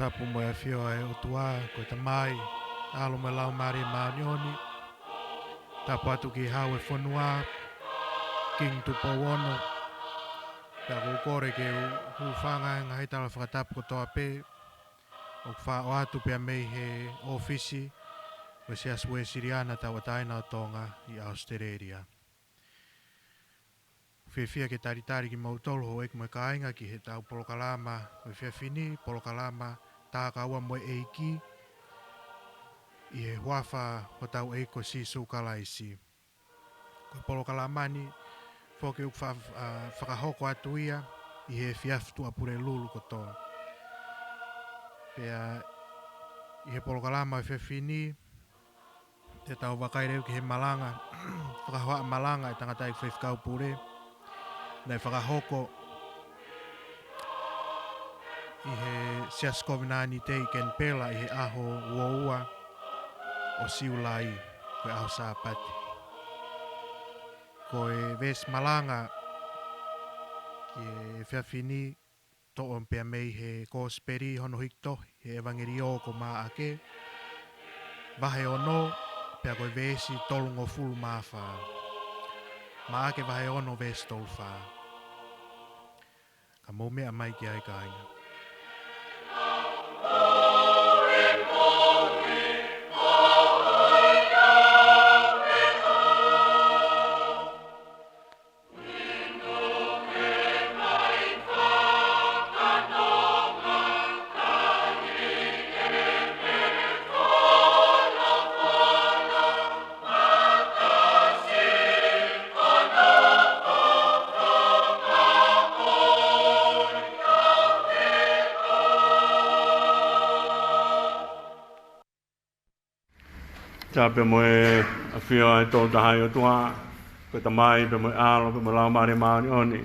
tapu mo e fio e o tua ko te mai alo me lau mari maanioni tapu atu ki Vahefonua king tupo wono ka kore ke ufanga nga hitala whakatapu kotoa pe o wha o atu pia mei he ofisi o Siasi Uesiliana Tau'ataina o Tonga i Australia. Whiwhia ke taritari ki mautolo ho ek mo kainga ki he tau polokalama efiafi polokalama TAKAUA mo eiki i he huafa ho tau eiko si sukalaisi. Ko polokalama ni foki fakahoko atu ia i he efiafi tu apure lulu kotoa. Pea i he polokalama efiafi te tau wakaireu ki he malanga fakahoha'a-malanga e tangata'eiki Faifekau Pule nei fakahoko i he Siasi Kovinanite i Kenipela i he aho uaua o Siulai ko e aho Sapate. Ko e veesi malanga ki e efiafi to'on pia mei he KOSIPELI hono hikto he evangelio o MA'AKE Vahefonua pia ko e veesi tolungo fulu mawha. MA'AKE Vahefonua veesi tolwha. Ka mou mea mai ki ai kainga. Tape mo e awhia e tō tahai o tua, ko ta mai pe mo e alo, pe mo lau mare maani oni.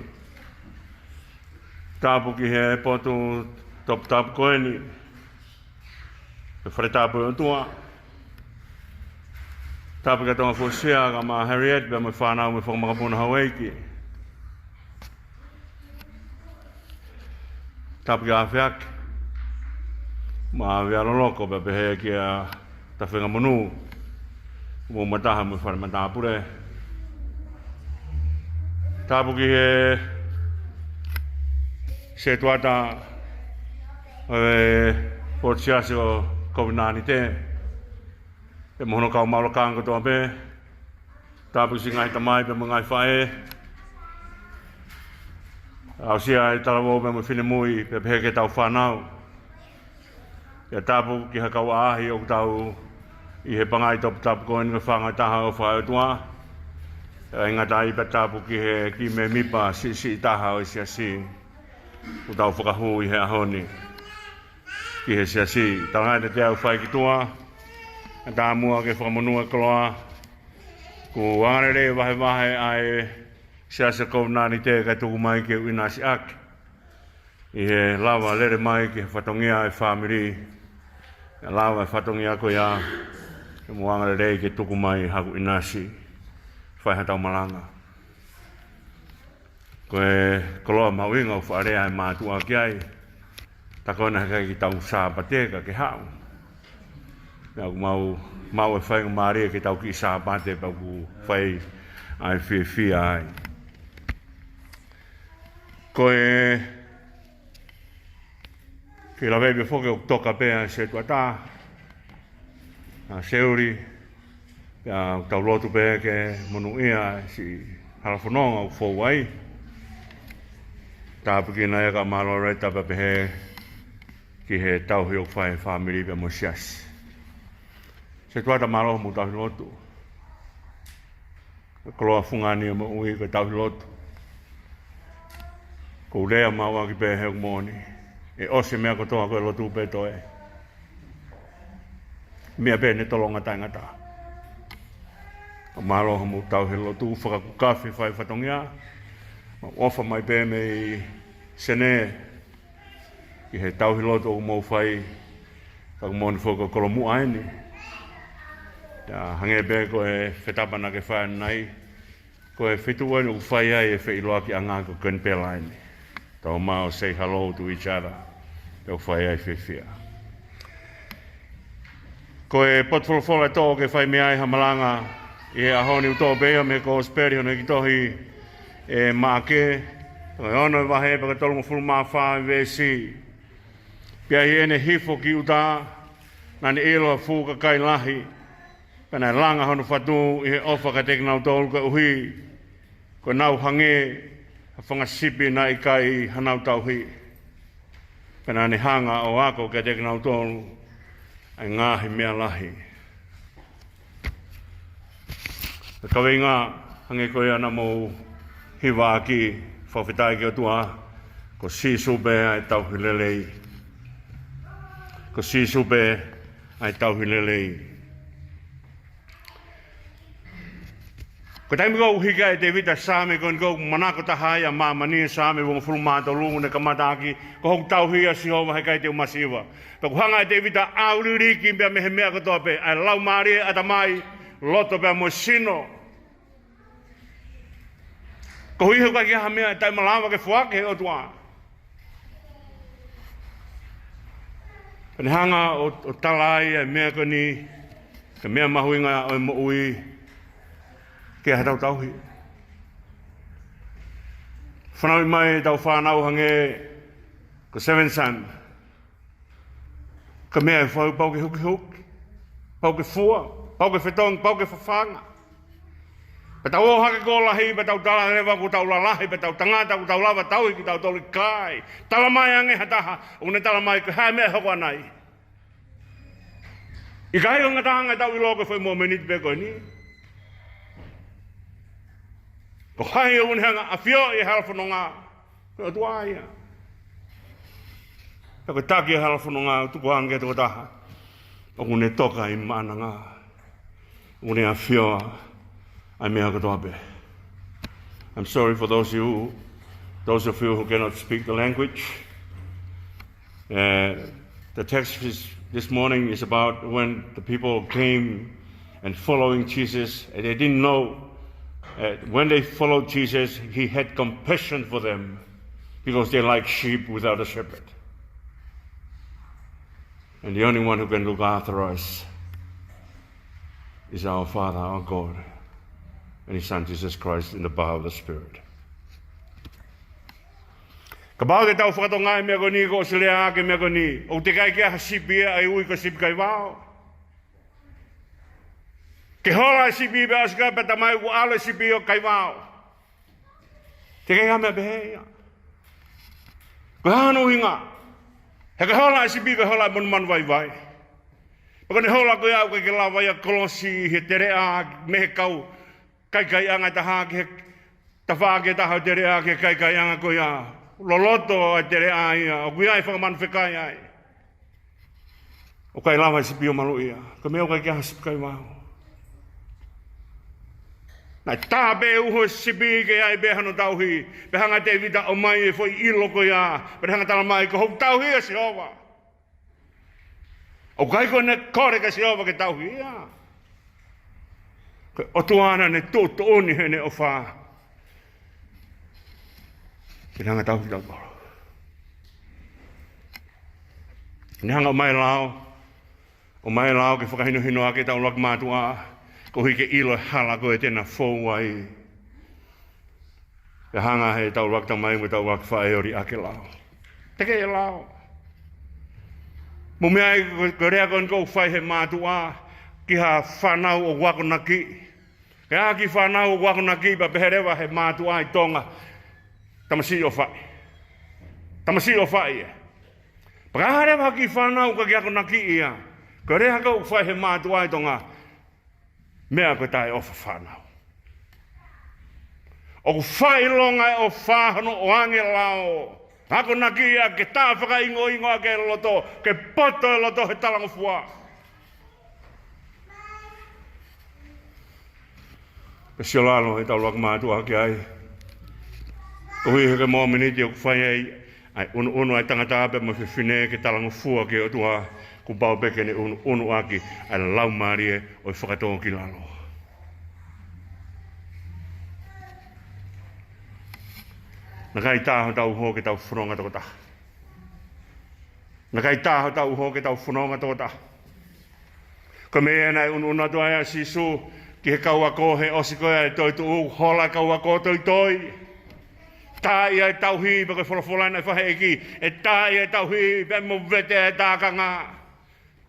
Tapu ki he potu top tapu koeni, pe whare tapu o tua. Tapu ka tonga fusia ka ma Harriet, pe mo e whanau me whakamakapuna haweiki. Tapu ki a whiak, ma awhia loloko pe pehe ki a tawhinga monu. Mo mataha mo whare mataha pure. Tapu ki he se tuata Port Siasi Kovinanite e mohono kau maolo kango toa pe. Tapu si ngai tamai pe mo ngai whae. Au sia e talawo pe mo whine mui pe pehe ke tau whanau. Ia tapu ki hakau ahi o tau i he pangai top tapu koen ka whanga taha o whae o tua. E ngata i pa tapu ki he ki me mipa si taha o Siasi. O tau whakahu i he ahoni. Ki he Siasi. Talangai te te au whae ki tua. A tā mua ke whakamonua koloa. Ko wangarere wahe ai Siasi Kovinanite kai tuku mai ke uina si ak. I he lawa lere mai ke whatongia e whamiri. Lawa e whatongia ko ia. E moanga rei ke tuku mai haku inasi whaihatau malanga. Ko e koloa mawinga o whaarea e mātua ki ai. Takona heka ki tau Sapate ka ke hau. Nau mau e whainga maria ke tau ki Sapate pa ku whai ai whia ai. Ko e ki la vebe whoke o toka pēa se tuatā. Seuri, tau lotu pe ke monu ia si halafononga o fōwai. Tāpu ki na eka malo reta pa pehe ki he tauhi o whae whamiri pe mo Siasi. Se tuata malo mo tauhi lotu. Koloa fungani o mo ui ka tauhi lotu. Ko rea maua ki pehe o moni. E ose mea kotoa koe lotu pe toe. Mea pēne tolonga tangata. O malo hamu tau he lotu whakaku kawhi whai whatongia. Ma ofa mai pē me i sene. Ki he tau he lotu o mou whai. Kaku moni whaka kolomu aini. Hange pē ko e whetapana ke whai nai. Ko e whitu wani u whai ai e whailoa ki anga ko Kenipela aini. Tau mao say hello to each other. Tau whai ai whiwhia. Ko e potfolfola tō ke whai mea i hamalanga i e ahoni uto bea me KOSIPELI o ki tohi e MA'AKE. Ko e ono i wahe paka tolunga fulma wha i veesi. Pia i ene hifo ki uta nani ilo fuka kai lahi. Pena langa honu whatu i he ofa ka teki nau tōlu ka uhi. Ko nau hange a whangasipi na i kai hanau tauhi. Pena ni hanga o ako ka teki nau tōlu ai ngahi mea lahi. Ka kawenga hange koe ana mou hiwa aki whawhitai ki o tua ko sisupe ai tauhilelei. Ko sisupe ai tauhilelei. Ko taimi ko uhika e te vita same ko niko manako tahai a mamani same wong fulmato lungu ne kamataki ko hong tauhi a sihova he kai te umasiwa. Ko hanga e te vita auliriki mbea mehe mea kotoa pe ai lau maari atamai loto pe mo sino. Ko hui huka ki ha mea tai malawa ke fuake o tua. Ni hanga o talai e mea ko ni ke mea mahuinga o mo ui ke hatau tauhi. Whanau i mai tau whanau hange ko Seven Sun. Ka mea e whau pau ke huki huki, pau ke fua, pau ke whetong, pau ke whawhanga. Pa tau o hake ko lahi, pa tau tala rewa ku tau lalahi, pa tau tangata ku tau lava tauhi ki tau toli kai. Tala mai ange hataha, une tala mai ke hae mea hoko anai. I kai o ngatahanga tau i loko whai mua meniti pe koe ni. Ko hai o unhanga a fio i halwhanonga. Ko tua ia. Ko taki i halwhanonga tuku hange tuku taha. O kune toka i mananga. Une a fio ai mea katoa pe. I'm sorry for those of you who cannot speak the language. The text this morning is about when the people came and following Jesus and they didn't know. When they followed Jesus, he had compassion for them because they're like sheep without a shepherd. And the only one who can look after us is our Father, our God, and His Son Jesus Christ in the power of the Spirit. Kabao te tau whakatonga e mea koni ko o lea ake mea koni. O te kai kia hasipi ai ui ko sipi kai wao. Ke hola sipi be aska pe tamai ku ale sipi o kai wao. Te kai hame pehe. Ko hano hinga. He ka hola sipi ka hola mon man vai vai. Ko ne hola ko ia ko ke la vai kolosi he tere a me kau kai anga taha ke tafa ke taha tere a ke kai anga ko ia. Loloto a tere a ia. O kuia i whakaman whekai ai. O kai lawa sipi o malu ia. Ko me o kai kia sipi kai wao. Nai tāpe uho sipi ke ai behano tauhi. Behanga te vita o mai e foi ilo ko ia. Behanga tala mai ko hou tauhi a Sihova. O kai ko ne kore ka Sihova ke tauhi ia. O tuana ne toto oni hene o wha. Behanga tauhi tau koro. Nehanga o mai lao. O mai lao ke whakahino hino ake tau lak mātua. Ko hike ilo hala ko e tēnā fōu ai. Ka hanga he tau wak tau mai mo tau wak whae ori ake lao. Teke e lao. Mo mea ko rea kon kou whai he mātua ki ha whanau o wako naki. Ka aki whanau o wako naki pa peherewa he mātua i Tonga. Tamasi o whai. Tamasi o whai e. Pa ka harewa ki whanau ka ki ako naki ia. Ko rea kou whai he mātua i Tonga. Mea ko tai ofa whanau. O ku whailonga o whahano o ange lao. Hako naki ia ke tā whaka ingo ke loto, ke poto e loto he talango fua. Ke siolalo he tau laka mātua ki ai. Ko hui heke mō miniti o ku whai ai unu ai tangata'ape mo whiwhine ke talango fua ke o tua. Ku pau peke ni unu aki ai lau marie o i whakatoa ki lalo. Na kai tāho tau ho ke tau whanonga tō taha. Na kai tāho tau ho ke tau whanonga tō taha. Ko me ana una to ai sisu ki he kaua ko he osiko e toi tu hola kaua ko toi. Ta ia tauhi pe ko fola na faheiki e ta ia tauhi pe mo vete ta kanga.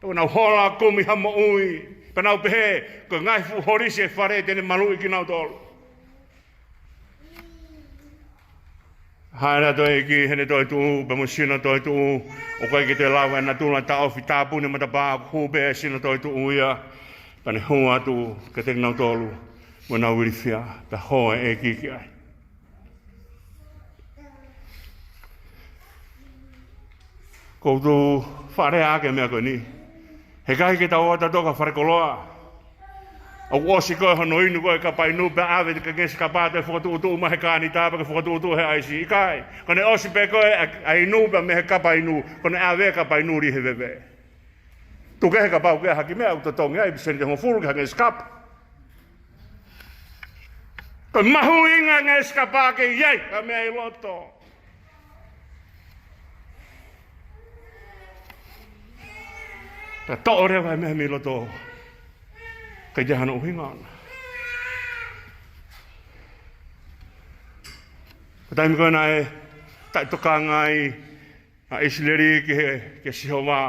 To na hola kumi hamo ui pe na pehe ko ngai fu horise fare tene malu ki na tol. Haina toi ki hene toi tu pe mo sina toi tu o kai ki te lawa na tu na ta ofi ta pu ne mata ba ku be sina toi tu ia pe ne ho atu ke te na tolu mo na uri fia pe ho e ki ai. Ko tu fare ake mea koe ni. He kai ke tau ata toka whare koloa. O osi koe hono inu koe ka pai nupe awe te ka ngesi ka pātai whakatu utu ma he kāni tāpa ka whakatu utu he aisi. Ikai, kone osi pe koe ai nupe me he ka pai nu, kone awe ka pai nu ri he wewe. Tu ke he ka pau ke haki mea uta tongi ai, piseni te hongo furu ke ha ngesi kapa. Koe mahu inga ngesi ka pā ke iei, ka mea i loto. Ta to'o rea vai meha mi loto. Ka jahana uhinga ana. Ka taimi koe na e tai toka ngai a isileri ke siho wā.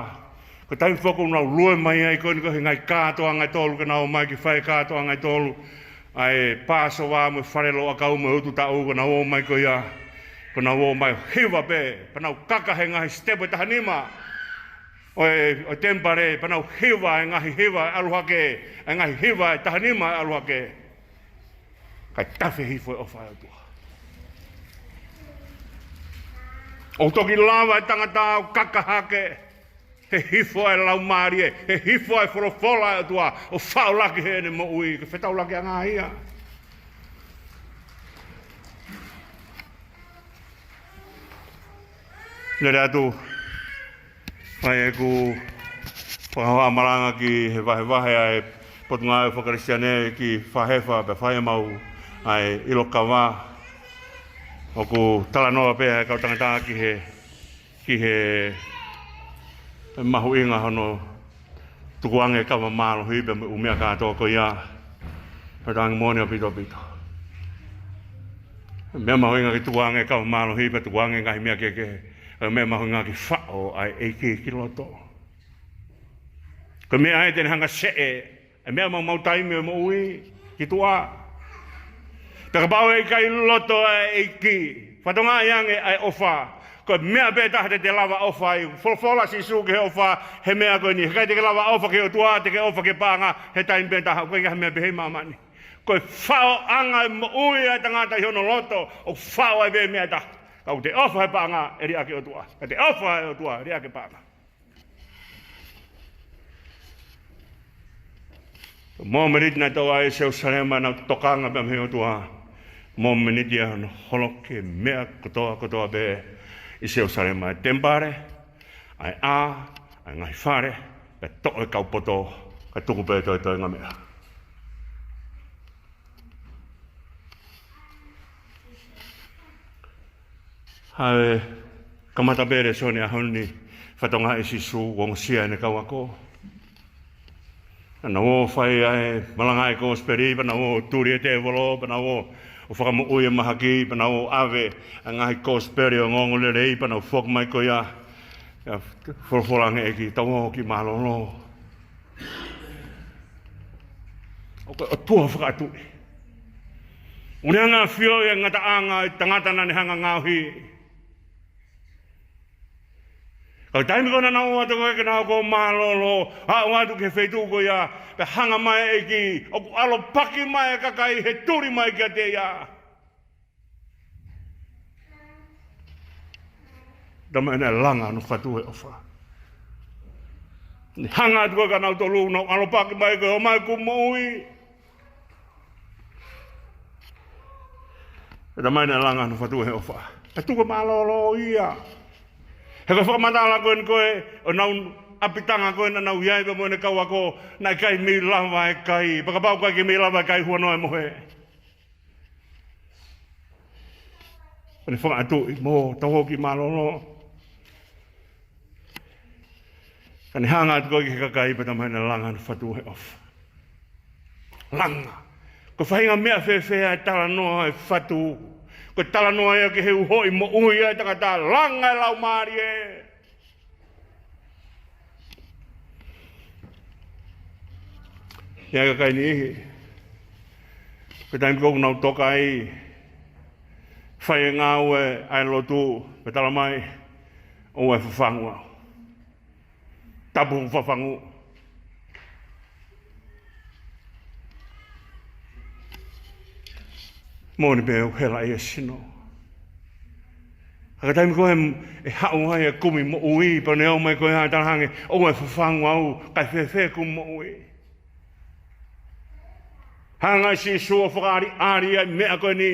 Ka taimi whako unau lue mai ai koe ni koe ngai kātoa ngai tolu ka nao mai ki whai kātoa ngai tolu. Ai pāso wā me wharelo a kau me utu tau ka nao mai koe ia. Ka nao mai hiwa pe. Pa nao kakahe ngai stepo e tahanima. O tempare panau hiwa e ngahi hiwa e aluhake e ngahi hiwa e tahanima e aluhake kai tawhi hifo e ofa e tua. O toki lawa e tangata o kakahake he hifo e laumarie he hifo e whorofola e tua o whaulaki he ne mo ui ke whetaulaki a ngahia. Nere atu ai ku fakahoha'a-malanga ki he vahe ai potunga e whakarisiane ki whahefa pe whaemau ai ilokawa o ku talanoa pēha e kau tangata ki he mahu inga hono tukuange kawa mālo hipe me umea kātoa ko ia hatangi mōne o pito. Mea mahu inga ki tukuange kawa mālo hipe tukuange ngahi mea keke me mahu ngā ki whao ai eiki ki loto. Ko mea ai tene hanga see, e mea mau taimi o mo ui ki tua. Peka pau e kai loto ai eiki, whatonga iange ai ofa. Ko mea pe tahate te lava ofa i, wholofola si su ke he ofa, he mea koe ni. He kai te ke lava ofa ke o tua, te ke ofa ke pānga, he taimi pe taha, koe ka mea pe hei mamani. Ko whao anga i mo ui ai tangata i hono loto, o whao ai pe mea taha. Kau te ofa he pānga e ria ke o tua. Ka te ofa he o tua, ria ke pānga. Mō meniti nai tau ai seu sarema na tokanga pēm he o tua. Mō meniti e hono holoke mea kotoa be i seu sarema e tempare, ai ai ngai whare, pe to'o e kau poto, ka tuku pē toi ngā mea. Hae kamata bere sone a honi whatonga e sisu wong sia ne kawako. Ana o whai ai malanga e KOSIPELI, pana o turi e te evolo, pana o whakamu ui e mahaki, pana o ave a ngahi KOSIPELI o ngongo le rei, pana o whok mai ko ia wholofolange e ki tau ki malolo. O tua whakatui. Uneanga whio e ngata anga i tangata nani hanga ngauhi. Kau taimi kona na ua toko eke nao ko malolo, hao ngatu ke wheitu ko ia, pe hanga mai eki, oku alo paki mai kakai, he turi mai kia te ia. Tama ena langa no whatu e ofa. Ni hanga atu ka nao tolu, no alo paki mai ke o mai ku moui. Tama ena langa no whatu e ofa. Pe tuko malolo ia. He koe whakamatala koe ni koe, o nau apitanga koe na nau iaipa moe ne kaua ko, nai kai mi lava e kai, pakapau kai ki mi lava e kai huanoa e mohe. Pane whakaatui, mō, tauho ki malolo. Ka ni hanga atu koe ki kakai pa tamahina langa na whatu he ofa. Langa. Ko whahinga mea whewhea e tala noa e whatu. Ko tala noa ea ke he uhoi mo ui e tangata langa e lau maari e. Ia kakai ni ihi. Ko taimi koku nau toka ai. Whai e ngā ue ai lotu pe tala mai. O e whawhangu au. Tapu whawhangu. Mōni pe au hela e sino. Haka taimi koe e hau hai e kumi mo ui, pa ne au mai koe hai tarahange, o e whawhangu au, kai whewhe kum mo ui. Hanga si sua whakaari ari ai mea koe ni,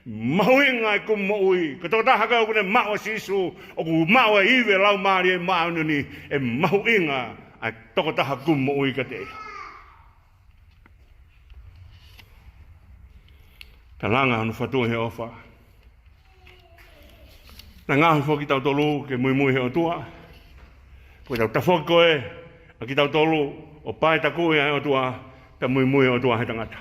mahuinga e kum mo ui. Ka tō tahaka au kune maua si su, o ku maua iwe lau maari e maunu ni, e mahuinga ai toko taha kum mo ui ka te. Ka langa anu whatu he ofa. Na ngahu fo ki tau tolu ke mui he o tua. Ko tau tafo koe a ki tau tolu o pae taku e o tua ta mui o tua he tangata.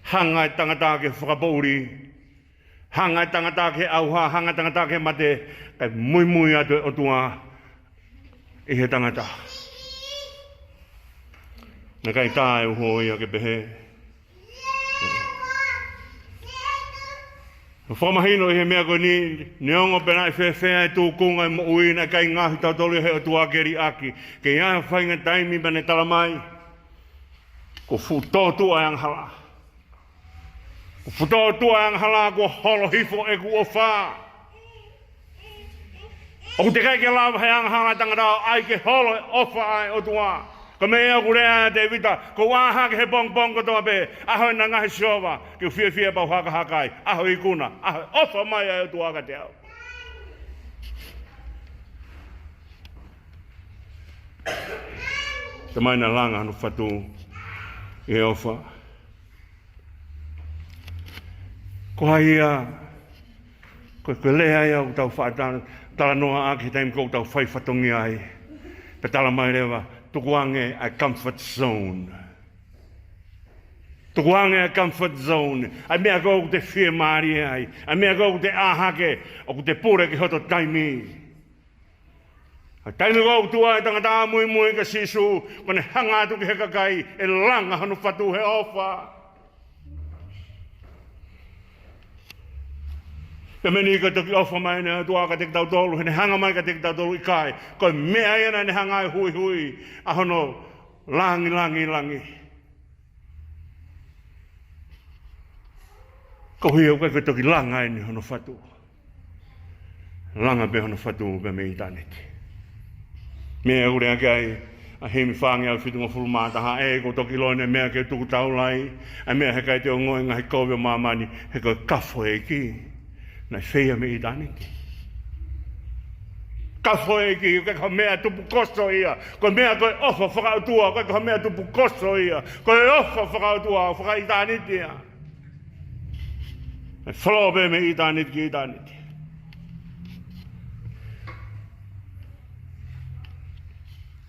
Hanga e tangata ke whakapouri. Hanga e tangata ke auha, hanga tangata ke mate. Kai mui atu o tua i he tangata. Na kai tae uho ia ke pehe. Whamahino i he mea koe ni ongo pena i whewhea e tūkunga i mo uina kai ngahi tau tolu he o tua keri aki. Ke ia whainga taimi bane tala mai. Ko futotu ai anghala. Ko futotu ai anghala ko holo hifo e ku o wha. O ku te kai ke lawa he anghala tangatau ai ke holo e ofa ai o tua. Ko mea kurea te vita, ko waha ke he pong kotoa pe, aho na ngahi siova, ke fia pau haka aho i kuna, aho ofa mai ai o tuaka te au. Te maina langa anu whatu i he ofa. Ko haia, ko lea ia o tau whaatana, tala noa aki taim kou tau whai whatongi ai, pe tala mai rewa, tukuange a comfort zone. Tukuange a comfort zone. Ai mea kou te whia maari ai. Ai mea kou te ahake o ku te pure ki hoto taimi. Ai taimi kou tua e tangata mui ka sisu kone hanga atu ki he kakai e langa hanu whatu he ofa. Ka meni ka toki ofa mai ne tua ka te tau tolu, hene hanga mai ka te tau tolu i kai. Ko mea ena ne hanga e hui, ahono langi. Ko hui au ka toki langa ene hono whatu. Langa pe hono whatu pe me i taneti. Mea ure ake ai, a hemi whangi au whitunga fulumataha, e ko toki loine mea ke tuku taulai, a mea he kai te o ngoi ngahi kowe mamani, he koe kafo e ki. Nai whea me i taniti. Ka whoe ki, ka mea tupu koso ia. Ko mea koe ofa whakautua, ka mea tupu koso ia. Koe ofa whakautua, whaka i taniti ia. Nai whalope me i taniti ki i taniti.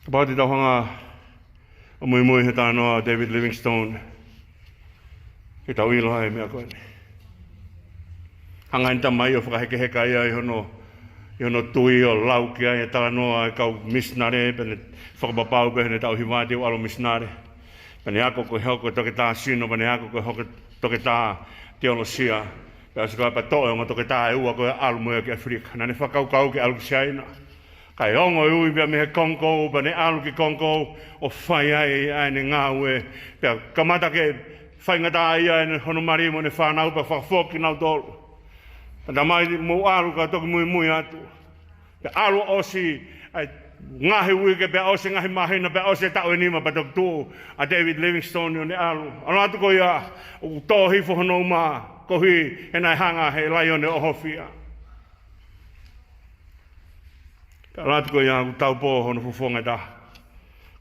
Ka pāti tauhanga o mui he tānoa David Livingstone. Ki tau ilo hai mea koe ni. Hanga inta mai o whakaheke ia i hono tui o lauki ai e tala noa e kau misnare, pene whakapapau pe hene tau hiwāti o alo misnare. Pene ako koe hoko toke tā sino, pene ako koe hoko toke tā teolosia. Pea se koe pa toe onga toke tā e ua koe alu moe ki Afrika. Nane whakaukau ki alu ki siaina. Kai ongo e ui pia me he konkou, pene alu ki konkou o whai ai aine ngāue. Pea kamata ke whaingata ai aine hono marimo ne whanau pa whakafoki nau tolu. Nā mai mo alu ka toki mui atu. Pe alu osi, ngahi uike pe osi ngahi mahina pe osi tau enima pa toki tuu a David Livingstone o ne alu. Ano atu ko ia, u tō hifo hono uma, ko hui he nai hanga he lai o ne ohofia. Ano atu ko ia, u tau pō hono fufonga ta,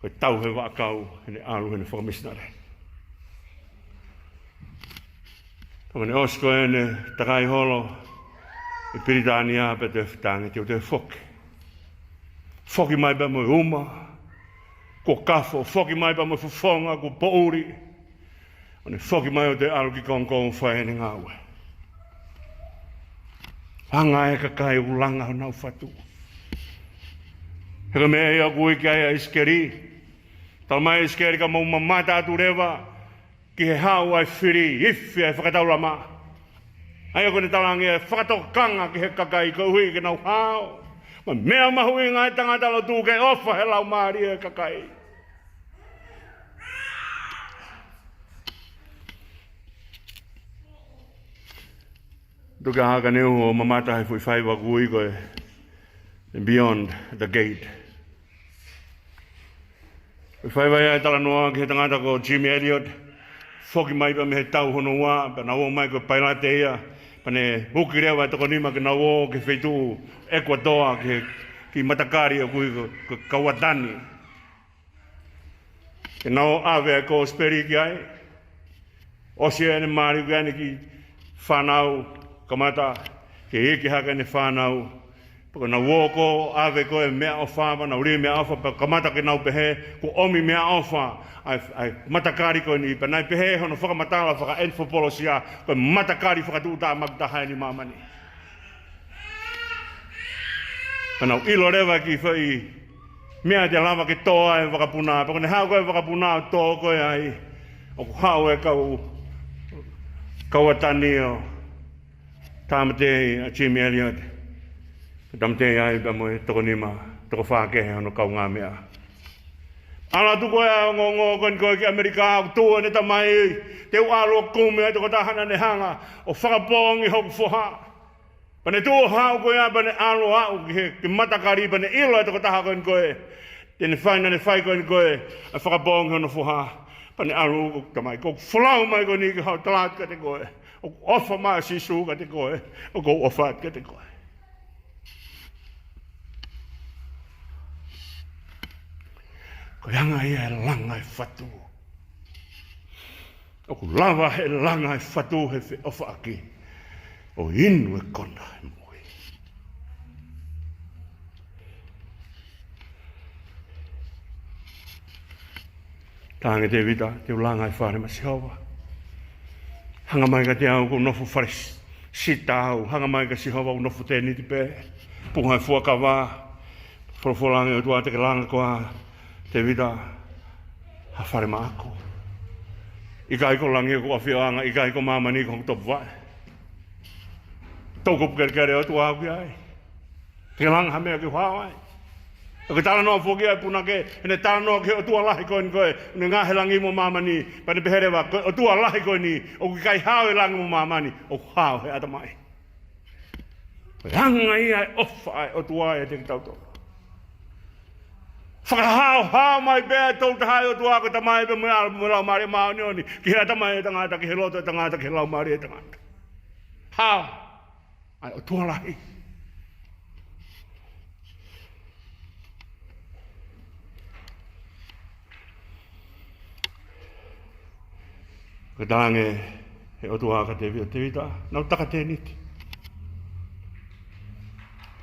ko tau he wakau he ne alu he ne whakamisnare. Tama ne osko e ne takai holo, I Piritania pe te whitangi te o te foki. foki mai pa mo uma, ko kafo, foki mai pa mo fufonga, ko pouri, o foki mai o te alu ki kongkong whae ni ngawe. Hanga e kakai ulanga o nau whatu. Heka mea ia kui ki aia iskeri, tal mai iskeri ka mau mamata atu rewa, ki he hau ai whiri, ifi ai whakataurama. Aia kone talangi e whakatokanga ki he kakai ka hui ki nau hao. Ma mea mahui ngai tangata lo tūke ofa he lau maari e kakai. Tuka haka neu o mamata hai fui whaiwa kui koe beyond the gate. Whaiwa ia e tala noa ki he tangata ko Jimmy Elliot, foki mai pa me he tau hono wā, pa na o mai ko pailate ia, pa ne huki rewa e toko nima ki na o ki whaitu Ecuador ki matakari o kui ko Kawatani. Ke na o Havea ko speri ki ai, osia ene maari ki ane ki whanau kamata, ke eki haka ene whanau, pako na woko ave ko e mea ofa, na uri mea ofa, pa kamata ke nau pehe, ko omi mea ofa, ai matakari ko ni, pa nai pehe hono whakamatala whaka enfopolosia, ko matakari whakatuta magtaha ni mamani. Pa nau ilo rewa ki whai, mea te lama ke toa e whakapuna, pako ne hao koe whakapuna o tō koe ai, o ku hao e Kawatani o Tamate a Jimmy Elliot. Tamate ai pa mo toko nima, toko whakehe ono kau ngā mea. Ala tu koe a ongo kon koe ki Amerika, o tua ne tamai, te ualo kume, toko tahana ne hanga, o whakapongi hoku whoha. Pa ne tua hao koe a, pa ne alo au ki matakari, pa ne ilo e toko taha kon koe. Tene whaina ne whai kon koe, a whakapongi hono whoha. Pa ne alo ko tamai, ko whalau mai ko ni ki hao talat ka te koe. O ofa maa sisu ka te koe, o ko ofa ka te koe. Ko yanga ia e langa e whatu. O ku lava e langa e whatu he whi ofa aki. O inu e kona e mui. Tānge te vita, te langa e whare masi hawa. Hanga mai ka te au ko nofu whare sita au. Hanga mai ka si hawa ko nofu tēni te pē. Punga e fuaka wā. Whorofolangi o tua te ke langa koa. Te vita ha whare maako. Ika iko langi ko awhianga, ika iko mamani ko topu wae. Toko pukerkere o tua au ki ai. Te langa ha mea ki whawai. O ke tala noa foki ai puna ke, ene tala noa ke o tua lahi koe ni koe, ne ngā he langi mo mamani, pa ne peherewa, o tua lahi koe ni, o ki kai hao e langi mo mamani, o hao he atamai. Hanga ia e ofa ai o tua e te ki tauto. Whakahao mai bea tau te hai o tua ko tamai pe mea lau maari mao nioni, ki he atamai e tangata, ki he loto e tangata, ki he lau maari e tangata. Hao ai o tua lahi. Ka tānge he otua ka te vita, nau taka tēniti.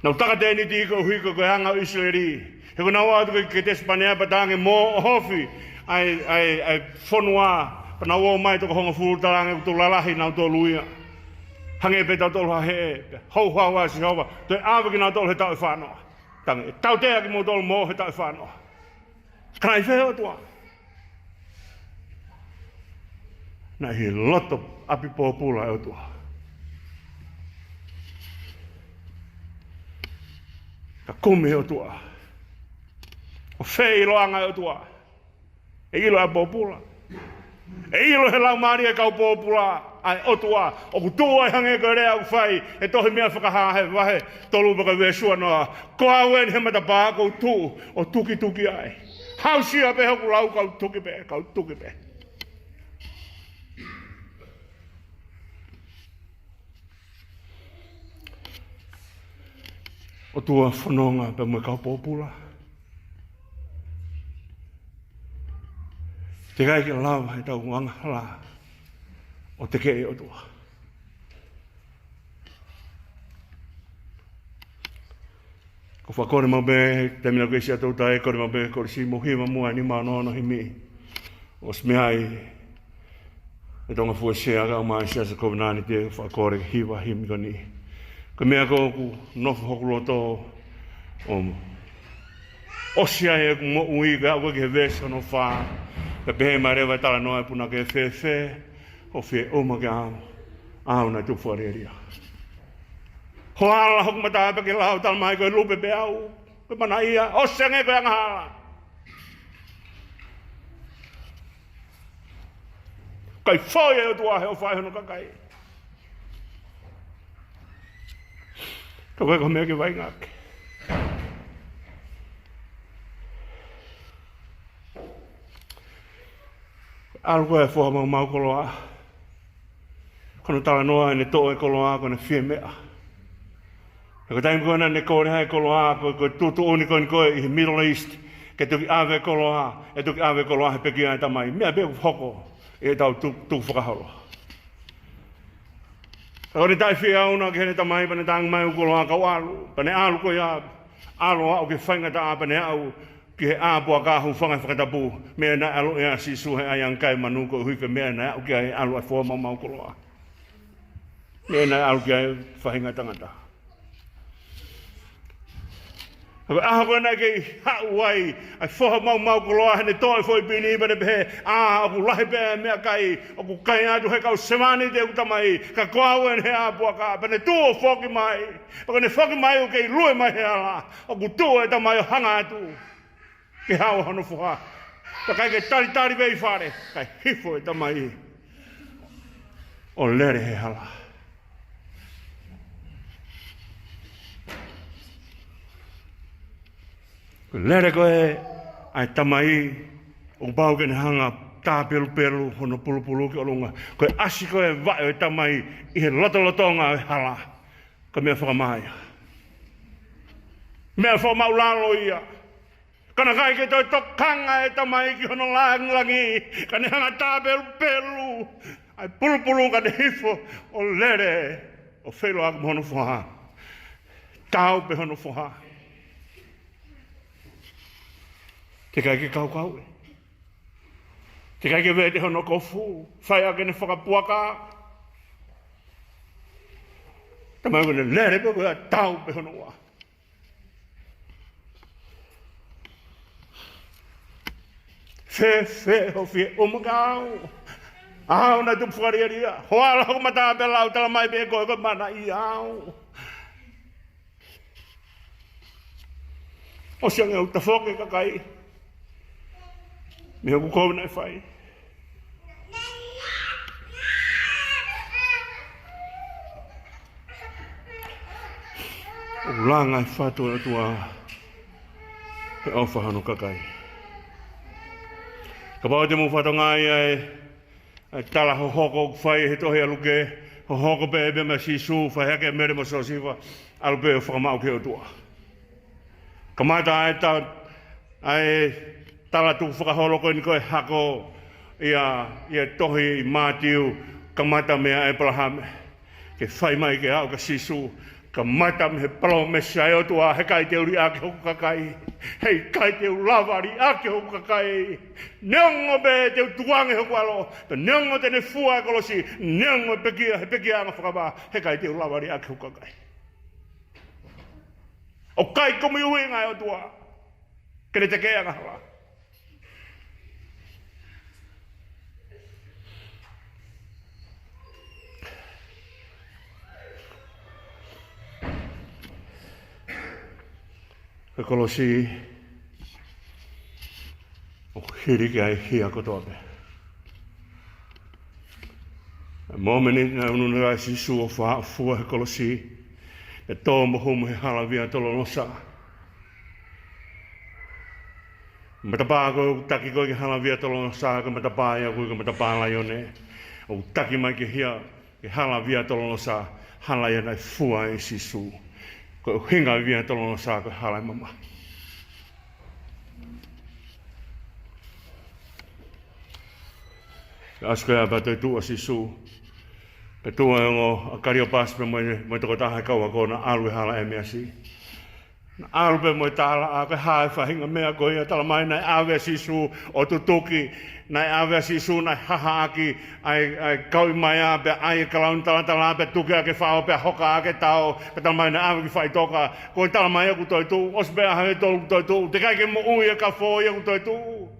Nau taka tēniti iko huiko koe hanga o Israeli. He ko nau atu ke te Spanea pa tānge mō o hofi ai whonua pa nau o mai toko honga furu tānge kutu lalahi nau tō luia. Hange pe tau tolu ha he, hou hawa si hawa, toi awa ki nau tolu he tau e whanoa. Tānge, tau tea ki mō tolu mō he tau e whanoa. Kanai whehe otua. Na hi loto api pōpula e o tua. Ka kumi e o tua. O whee ilo anga e o tua. E ilo e pōpula. E ilo he lau maari e kau pōpula ai o tua. O ku tua e hange ko rea ku whai. E tohi mea whakahahe wahe. Tolu baka wesua noa. Ko awen he mata pā kou tu. O tuki tuki ai. Hausia pe hoku lau kau tuki pe. Kau tuki pe. O tua whanonga pe mui kau pōpula. Te kai ki lawa he tau nganga hala o te kei o tua. Ko whakore mau be, te mina koe sia tauta e kore mau be, kore si mohima mua ni maa nono himi. O smeai, e tonga fua sea ka o maa Siasi Kovinanite, whakore hiwa himi koni. Ko mea ko ku nofu hoku loto o osia e ku mo ui ka au ke veesi no wha. Ka pehe mai rewa tala noa e puna ke whewhe, o whe oma ke au na tupu areria. Ho ala hoku mata pe ke lau tal mai ko lupe pe au pe mana ia o senge ko yang hala kai foi e tua he o fai no kakai ko me ke vai ngak algo e fo mau koloa kono tala noa ne to e koloa ko ne fie mea. Ko taim ko na ne kore hai koloa ko tutu oni ko i Middle East ke tuki ave koloa e tuki ave koloa he peki ai tamai mea be hoko e tau tu whakaholo. Ko ne tai fia una ke ne tamai pane tang mai koloa ka walu pane alu ko ya alu au ke whainga ta pane au ki he apua ka hu whanga whakatapu mea na alu ea si su he ayang kai manu ko hui ke mea na au ki ai alu ai fua mau koloa mea na alu ki ai whainga tangata. Aha ko na ke hauai ai foha mau koloa hene toi foi bini bane pehe aku lahi pe mea kai aku kai atu he kau semani te utamai ka koauen he apua ka bane tuo foki mai pako ne foki mai o kei lue mai he ala aku tuo e tamai o hanga atu ke hau hano fuha ka kai ke tari vei whare kai hifo e tamai o lere he hala. Lere koe ai tamai o bau ke ne hanga tā pelu hono pulu ke olunga. Koe asi koe vai o tamai i he lotonga e hala. Ka mea whakamahia. Mea whamaulalo ia. Kana kai ke toi tokanga e tamai ki hono langi. Ka ne hanga tā pelu. Ai pulu ka ne hifo o lere o whelo aku hono whaha. Tau pe hono whaha. Te kai ke kau. Te kai ke vete hono kofu. Whai ake ne whakapuaka. Ta mai kone lere pe koe tau pe hono wa. Fe ho fie omakau. Au na tu whariaria. Hoala ho mata pe lau tala mai pe koe koe mana i au. O siang au ta whoke kakai. Me ko ko na fai. O langa fatu tua. E ofa hanu kakai. Ka ba te mo fatu ngai ai tala ho hoko fai he tohe aluke ho hoko be ma si su fa heke mere mo so siva albe fa ma o ke tua. Kamata ai ta ai tala tu whakaholo koe ni koe hako ia tohi i Mātiu ka mata mea Abraham ke whai mai ke au ka sisu ka mata me he palo me sai o tua he kai te uri ake hoku kakai hei kai te ulavari ake hoku kakai neongo be te utuange hoku alo ta neongo te ne fua kolosi neongo he pekia anga whakaba he kai te ulavari ake hoku kakai o kai komi ui ngai o tua kene te kea ngahala. Ka kolosi o hiri ki ai hia kotoa pe. Momeni na ununa rai sisu o fua he kolosi e tō mohumu he halavia tolo nosa. Matapā koe taki koe ki halavia tolo nosa ka matapā ia koe ka matapā lai one. O taki mai ki hia ki halavia tolo nosa hala ia nai fua e sisu. Ko hinga via tolo sa ko hala mama. Askoya ba te tu asisu. Pe tu ngo akario pas pe mo to ta ka wa ko na alu hala emiasi. Albe mo tala a ka hae whahinga mea ko ia tala mai nai awe sisu o tutuki, nai awe sisu nai hahaaki, ai kaui mai a pe ai kalaun tala pe tuki a ke whao pe hoka a ke tau, pe tala mai nai awe ki whai toka, ko tala mai aku toi tu, os bea hae tolu toi tu, te kai ke mo ui a ka fo ia ku toi tu,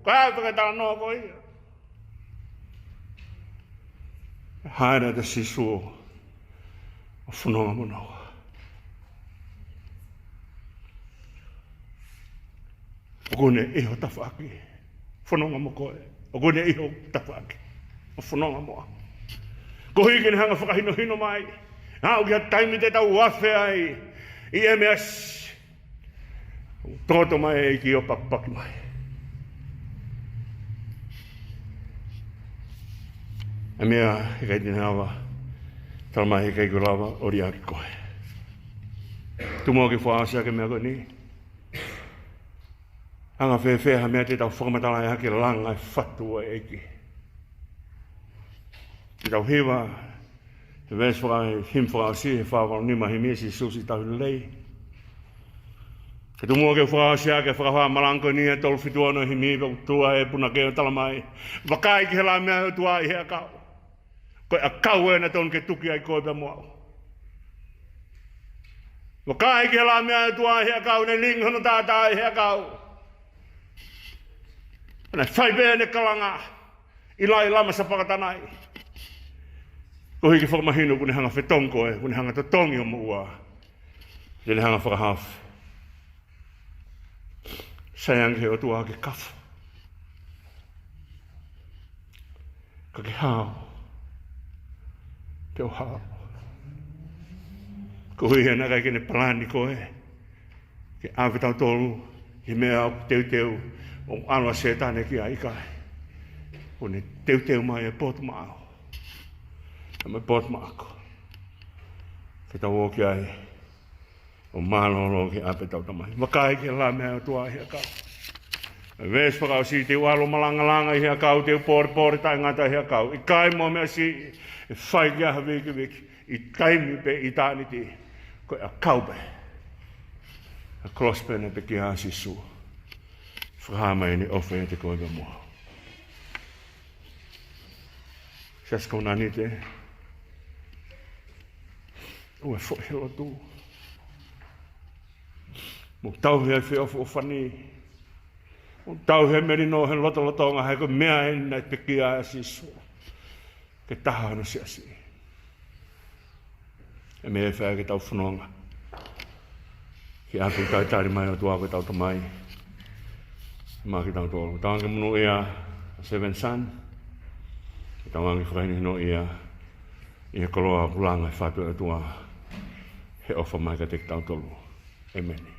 ko hae whakatala noa ko ia. Haere te sisu o whanonga monawa. O kone iho tawhaki, whanonga mo koe. O kone iho tawhaki, o whanonga moa. Ko hiki ni hanga whakahino hino mai. Hau ki ha taimi te tau wafe ai. I MS. Toto mai e ki o pakpaki mai. E mea he kai tine hawa. Tala mai he kai kurawa ori aki koe. Tumo ki whaasea ke mea koe ni. Anga whewheha mea te tau whakamatala e hake langa e whatua eki. Te tau hewa, te vēs whaka him whakaasi, he whakao nima he mesi susi tau lei. Ke tumua ke whakaasi ke whakahoha'a-malanga ni e tolu whitua no he miwa kutua e puna keo tala mai. Wakai ki he la mea tua i he akau. Koe a kau e na tonu ke tuki ai koe pe moau. Wakai ki he la mea tua i he akau, ne linghono tātā i he akau. Nā whaipe ne kalanga i lai lama sa whakatanai. Ko hiki whakamahino kune hanga whetongko e, kune hanga totongi o mua. Kune hanga whakahawhi. Sayang he o tua ke kafu. Ka ke hao. Te o hao. Ko hui hena kai kene palani ko e. Ke awetau tolu, he mea au teu. O anwa se tane ki a ikai. O ne teu mai e pot mao. E me pot maako. Ke tau o ki ai. O mālolo ki ape tau tamai. Wakai ki la mea o tua hi a kau. E vēs whakau si te walo malanga hi a kau, te pori tai ngata hi a kau. I kai mo mea si e whai ki aha wiki. I taimi pe i tāni ti. Ko a kau pe. A crosspene pe ki a si sua. Whakahamai ofe te koe ka mua. Siasi Kovinanite. Ue whokehelo tū. Mo tau hea whiofu o whani. Mo tau hea meri no he lotolotonga hei ko mea e nei peki a sisu. Ke taha no siasi. E mea e whea ke tau whanonga. Ki aku kai tari mai o tuako tau tamai. Maki tau tōru. Tāngi munu ia Seven Sun. Tāwangi whakaini no ia he koloa pulanga e whātua tua he ofa mai ka te tau tōru. Amen.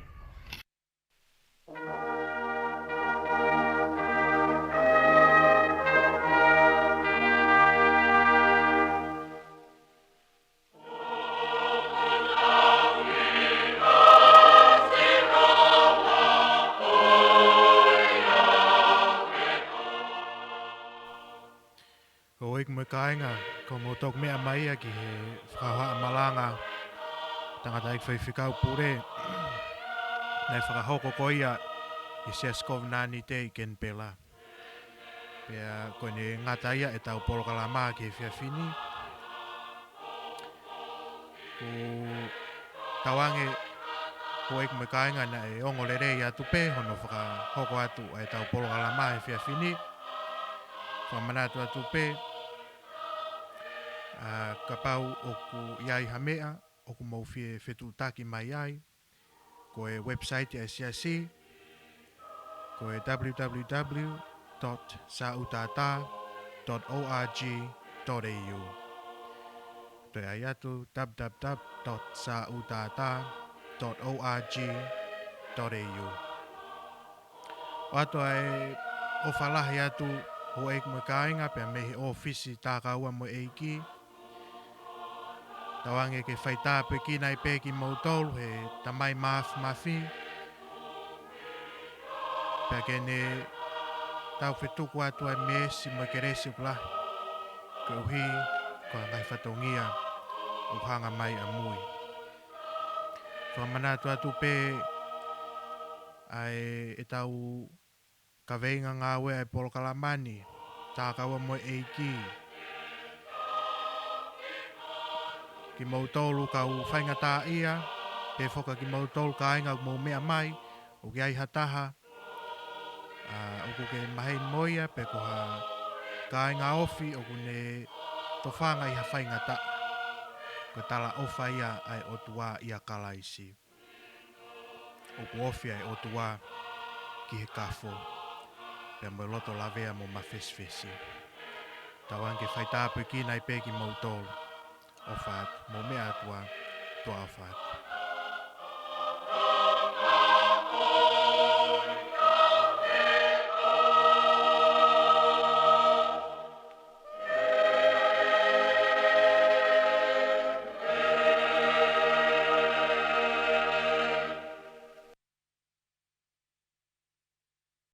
Kainga, ko mo tok mea mai ki he fakahoha'a-malanga tangata'eiki Faifekau Pule nei fakahoko ko ia i Siasi Kovinanite i Kenipela. Pea ko ni ngata ia e tau polokalama ki efiafi ni. Ko tawange ko eik me kainga na e ongo lere ia tupe hono fakahoko atu e tau polokalama efiafi ni. Whamanatu atu pe. Ka pau o ku iai hamea, o ku mau whetutaki mai ai, ko e website e Siasi, ko e www.sautata.org.au. Te ai atu www.sautata.org.au. O ato ai o whalahi atu ho eik mo kainga pe mehi ofisi TAKAUA mo eiki. Tawange ke whaita pe ki nai pe ki mautolu he tamai mafi. Pea kene tau whetuku atu ai mesi mo keresi ukulahi. Ke uhi ko ngai whatongia uhanga mai a mui. Whamanatu atu pe ai e tau ka veinga ngā we ai polokalamani, tākaua mo eiki. Ki mautolu ka u whainga tā ia, pe whoka ki mautolu ka ainga mo mea mai, o ki ai hataha, o ko ke mahei moia, pe ko ha ka ainga ofi, o kune to whanga i ha whainga ta. Ko tala ofa ia ai o tua ia kalaisi. O ku ofi ai o tua ki he kafo. Pea mo loto lavea mo mawheswhesi. Tawan ke whaitāpu ki nai pe ki mautolu. Ofat, mo mea tua, tua ofat.